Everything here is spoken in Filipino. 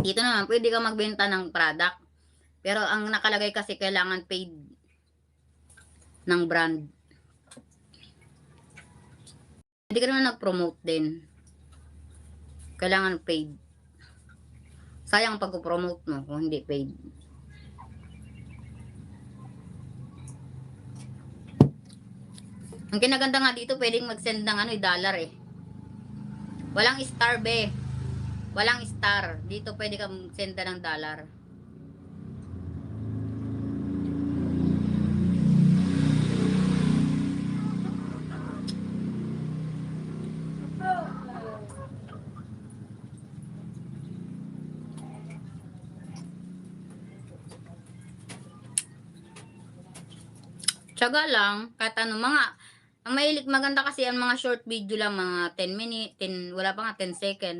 Dito naman, pwede ka magbenta ng product. Pero ang nakalagay kasi kailangan paid ng brand. Hindi ka naman nag-promote din. Kailangan paid. Sayang pag-promote mo kung hindi paid. Ang kinaganda nga dito, pwedeng mag-send ng dollar eh. Walang star be. Walang star. Dito pwede kang send ng dollar. Tsaga lang, kahit ano, ang mahilig maganda kasi ang mga short video lang, mga 10 minutes, wala pa nga 10 seconds.